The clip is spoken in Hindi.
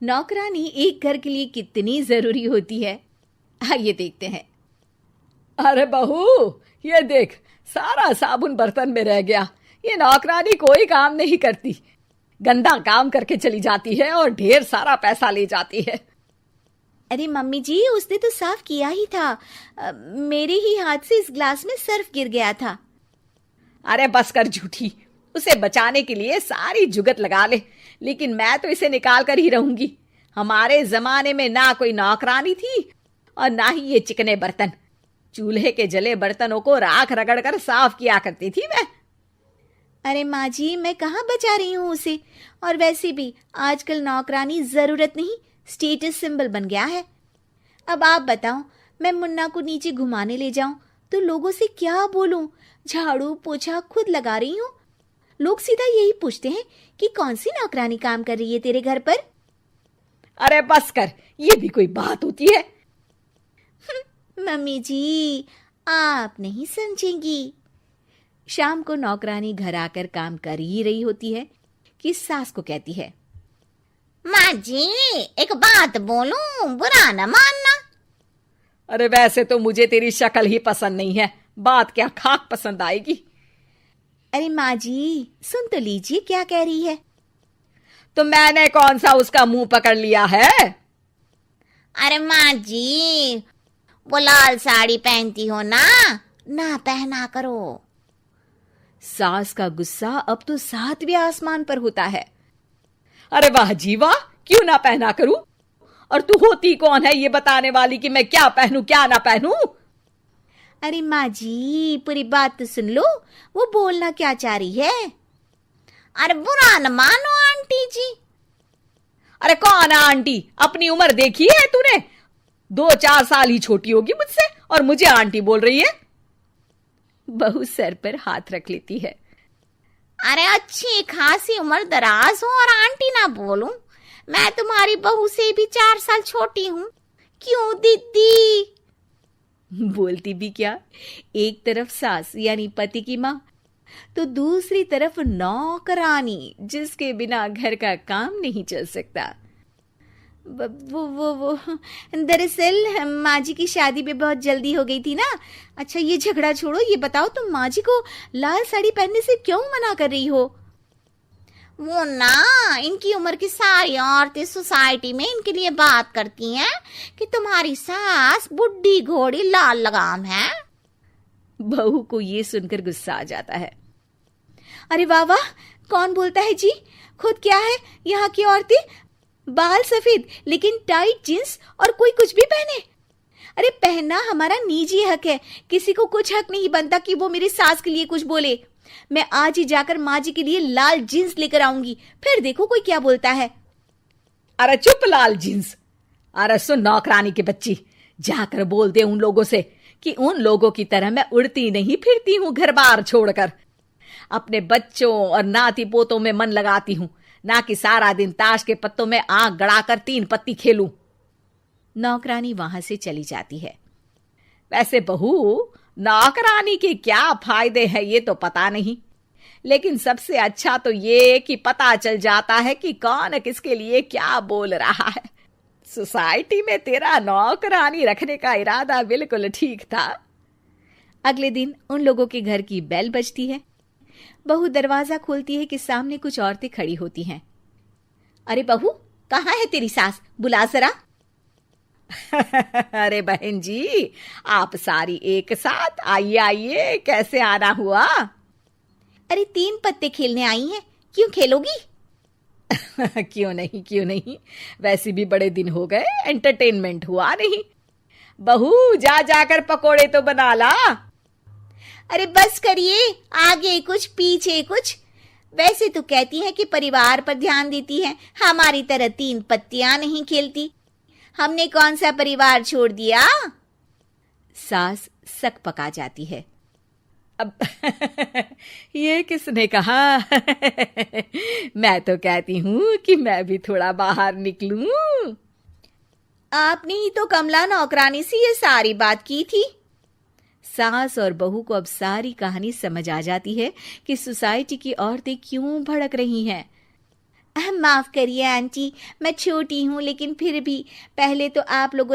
नौकरानी एक घर के लिए कितनी जरूरी होती है, आइए देखते हैं। अरे बहू, ये देख, सारा साबुन बर्तन में रह गया। ये नौकरानी कोई काम नहीं करती, गंदा काम करके चली जाती है और ढेर सारा पैसा ले जाती है। अरे मम्मी जी, उसने तो साफ किया ही था। मेरे ही हाथ से इस ग्लास में सर्फ गिर गया था। अरे बस कर झूठी, उसे बचाने के लिए सारी जुगत लगा ले, लेकिन मैं तो इसे निकाल कर ही रहूंगी। हमारे जमाने में ना कोई नौकरानी थी और ना ही ये चिकने बर्तन। चूल्हे के जले बर्तनों को राख रगड़ कर साफ किया करती थी मैं। अरे माँ जी, मैं कहाँ बचा रही हूँ उसे। और वैसे भी आजकल नौकरानी जरूरत नहीं, स्टेटस सिंबल बन गया है। अब आप बताओ, मैं मुन्ना को नीचे घुमाने ले जाऊं तो लोगों से क्या बोलूं? झाड़ू पोछा खुद लगा रही हूँ। लोग सीधा यही पूछते हैं कि कौन सी नौकरानी काम कर रही है तेरे घर पर। अरे बस कर, ये भी कोई बात होती है? मम्मी जी, आप नहीं समझेंगी। शाम को नौकरानी घर आकर काम कर ही रही होती है कि सास को कहती है, माँ जी, एक बात बोलूं, बुरा न मानना। अरे वैसे तो मुझे तेरी शक्ल ही पसंद नहीं है, बात क्या खाक पसंद आएगी। अरे माँ जी, सुन तो लीजिए क्या कह रही है। तो मैंने कौन सा उसका मुंह पकड़ लिया है? अरे माँ जी, वो लाल साड़ी पहनती हो ना, ना पहना करो। सास का गुस्सा अब तो 7वें आसमान पर होता है। अरे वाह जी वाह, क्यों ना पहना करूं? और तू होती कौन है ये बताने वाली कि मैं क्या पहनूं क्या ना पहनूं? अरे माँ जी, पूरी बात तो सुन लो, वो बोलना क्या चाह रही है। अरे बुरा न मानो आंटी जी। अरे कौन है आंटी? अपनी उम्र देखी है तूने? 2-4 साल ही छोटी होगी मुझसे और मुझे आंटी बोल रही है। बहू सर पर हाथ रख लेती है। अरे अच्छी खासी उम्र दराज हो और आंटी ना बोलूं? मैं तुम्हारी बहू से भी 4 साल छोटी हूं। क्यों दीदी? बोलती भी क्या, एक तरफ सास यानी पति की माँ, तो दूसरी तरफ नौकरानी जिसके बिना घर का काम नहीं चल सकता। वो दरअसल माँ जी की शादी में बहुत जल्दी हो गई थी ना। अच्छा ये झगड़ा छोड़ो, ये बताओ तुम माँ जी को लाल साड़ी पहनने से क्यों मना कर रही हो? वो ना, इनकी उम्र की सारी औरतें सोसाइटी में इनके लिए बात करती हैं कि तुम्हारी सास बुढ़ी घोड़ी लाल लगाम है। बहू को ये सुनकर गुस्सा आ जाता है। अरे वाह वाह, कौन बोलता है जी? खुद क्या है यहाँ की औरतें, बाल सफेद लेकिन टाइट जींस और कोई कुछ भी पहने। अरे पहनना हमारा निजी हक है, किसी को कुछ हक नहीं बनता कि वो मेरी सास के लिए कुछ बोले। मैं आज ही जाकर माँ जी के लिए लाल जींस लेकर आऊंगी, फिर देखो कोई क्या बोलता है। अरे चुप लाल जींस। अरे सुन नौकरानी की बच्ची, जाकर बोल दे उन लोगों से कि उन लोगों की तरह मैं उड़ती नहीं फिरती हूं घर बार छोड़कर। अपने बच्चों और नाती पोतों में मन लगाती हूं, ना कि सारा दिन ताश के पत्तों में आंख गड़ाकर 3 पत्ती खेलूं। नौकरानी वहां से चली जाती है। वैसे बहू, नौकरानी के क्या फायदे हैं ये तो पता नहीं, लेकिन सबसे अच्छा तो ये कि पता चल जाता है कि कौन किसके लिए क्या बोल रहा है। सोसाइटी में तेरा नौकरानी रखने का इरादा बिल्कुल ठीक था। अगले दिन उन लोगों के घर की बेल बजती है। बहू दरवाजा खोलती है कि सामने कुछ औरतें खड़ी होती हैं। अरे बहू, कहाँ है तेरी सास? बुला जरा। अरे बहन जी, आप सारी एक साथ आइए आइए, कैसे आना हुआ? अरे 3 पत्ते खेलने आई हैं, क्यों खेलोगी? क्यों नहीं, वैसे भी बड़े दिन हो गए, एंटरटेनमेंट हुआ नहीं। बहू जा जाकर पकोड़े तो बना ला। अरे बस करिए, आगे कुछ पीछे कुछ। वैसे तो कहती है कि परिवार पर ध्यान देती है, हमारी तरह 3 पत्तियां नहीं खेलती। हमने कौन सा परिवार छोड़ दिया? सास सक पका जाती है। अब ये किसने कहा? मैं तो कहती हूं कि मैं भी थोड़ा बाहर निकलूं। आपने ही तो कमला नौकरानी से ये सारी बात की थी। सास और बहू को अब सारी कहानी समझ आ जाती है कि सोसाइटी की औरतें क्यों भड़क रही हैं। माफ करिए आंटी, मैं छोटी हूँ लेकिन फिर भी पहले तो आप लोगों